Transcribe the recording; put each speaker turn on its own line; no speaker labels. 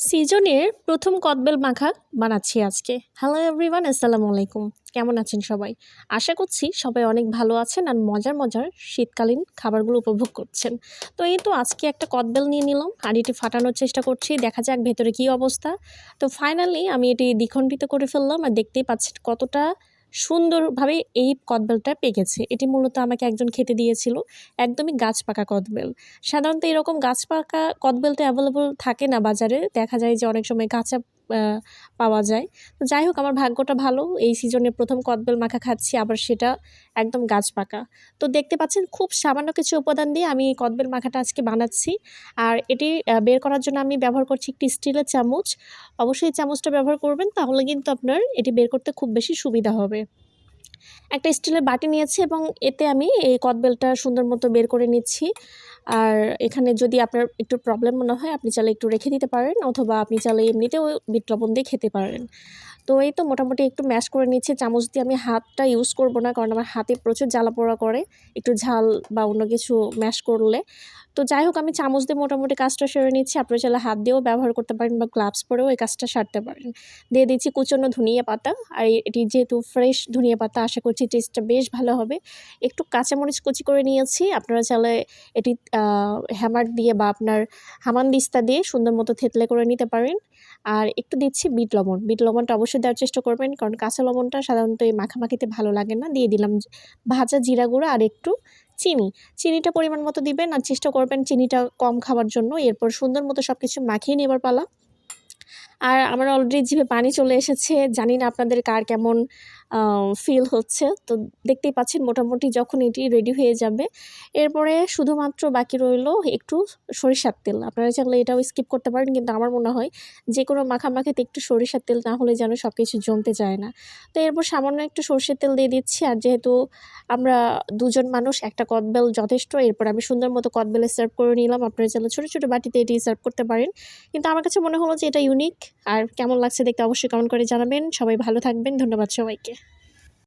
সিজনের প্রথম কদবেল মাখা বানাচ্ছি আজকে। হ্যালো এভরিওয়ান, আসসালামু আলাইকুম। কেমন আছেন সবাই? আশা করছি সবাই অনেক ভালো আছেন আর মজার মজার শীতকালীন খাবারগুলো উপভোগ করছেন। তো এই তো আজকে একটা কদবেল নিয়ে নিলাম আর এটি ফাটানোর চেষ্টা করছি, দেখা যাক ভেতরে কী অবস্থা। তো ফাইনালি আমি এটি দ্বিখণ্ডিত করে ফেললাম আর দেখতেই পাচ্ছেন কতটা সুন্দরভাবে এই কদবেলটা পেকেছে। এটি মূলত আমাকে একজন খেতে দিয়েছিল, একদমই গাছ পাকা কদবেল। সাধারণত এরকম গাছ পাকা কদবেল তো অ্যাভেলেবল থাকে না বাজারে, দেখা যায় যে অনেক সময় কাঁচা পাওয়া যায়। তো যাই হোক, আমার ভাগ্যটা ভালো, এই সিজনে প্রথম কদবেল মাখা খাচ্ছি, আবার সেটা একদম গাছ পাকা। তো দেখতে পাচ্ছেন খুব সামান্য কিছু উপাদান দিয়ে আমি এই কদবেল মাখাটা আজকে বানাচ্ছি। আর এটি বের করার জন্য আমি ব্যবহার করছি একটি স্টিলের চামচ। অবশ্যই চামচটা ব্যবহার করবেন, তাহলে কিন্তু আপনার এটি বের করতে খুব বেশি সুবিধা হবে। একটা স্টিলের বাটি নিয়েছি এবং এতে আমি এই কদবেলটা সুন্দর মতো বের করে নিচ্ছি। আর এখানে যদি আপনার একটু প্রবলেম মনে হয়, আপনি চাইলে একটু রেখে দিতে পারেন, অথবা আপনি চাইলে এমনিতেও বিট লবণ দিয়ে খেতে পারেন। তো এই তো মোটামুটি একটু ম্যাশ করে নিচ্ছি চামচ দিয়ে। আমি হাতটা ইউজ করব না, কারণ আমার হাতে প্রচুর জ্বালা পোড়া করে একটু ঝাল বা অন্য কিছু ম্যাশ করলে। তো যাই হোক, আমি চামচ দিয়ে মোটামুটি কাজটা সেরে নিচ্ছি। আপনারা চাইলে হাত দিয়েও ব্যবহার করতে পারেন বা গ্লাভস পরেও এই কাজটা সারতে পারেন। দিয়ে দিচ্ছি কুচনো ধনিয়া পাতা। আর এটি যেহেতু ফ্রেশ ধনিয়া পাতা, আশা করছি টেস্টটা বেশ ভালো হবে। একটু কাঁচামরিচ কুচি করে নিয়েছি। আপনারা চাইলে এটি হ্যামার দিয়ে বা আপনার হামানদিস্তা দিয়ে সুন্দর মতো থেতলে করে নিতে পারেন। আর একটু দিচ্ছি বিট লবণ। বিট লবণটা অবশ্যই দেওয়ার চেষ্টা করবেন, কারণ কাঁচা লবণটা সাধারণত এই মাখামাখিতে ভালো লাগে না। দিয়ে দিলাম ভাজা জিরা গুঁড়া আর একটু চিনি। চিনিটা পরিমাণ মতো দিবেন আর চেষ্টা করবেন চিনিটা কম খাওয়ার জন্য। এরপর সুন্দর মতো সব কিছু মাখিয়ে নেবার পালা। আর আমার অলরেডি জিভে পানি চলে এসেছে। জানি না আপনাদের কার কেমন ফিল হচ্ছে। তো দেখতেই পাচ্ছেন মোটামুটি যখন এটি রেডি হয়ে যাবে, এরপরে শুধুমাত্র বাকি রইল একটু সরিষার তেল। আপনারা চাইলে এটাও স্কিপ করতে পারেন, কিন্তু আমার মনে হয় যেকোনো মাখামাখিতে একটু সরিষার তেল না হলে যেন সব কিছু জমতে চায় না। তো এরপর সামান্য একটু সরষের তেল দিয়ে দিচ্ছি। আর যেহেতু আমরা ২ জন মানুষ, একটা কদবেল যথেষ্ট। এরপর আমি সুন্দর মতো কদবেলে সার্ভ করে নিলাম। আপনারা চাইলে ছোটো ছোটো বাটিতে এটি সার্ভ করতে পারেন, কিন্তু আমার কাছে মনে হলো যে এটা ইউনিক। আর কেমন লাগছে দেখতে অবশ্যই কমেন্ট করে জানাবেন। সবাই ভালো থাকবেন। ধন্যবাদ সবাইকে।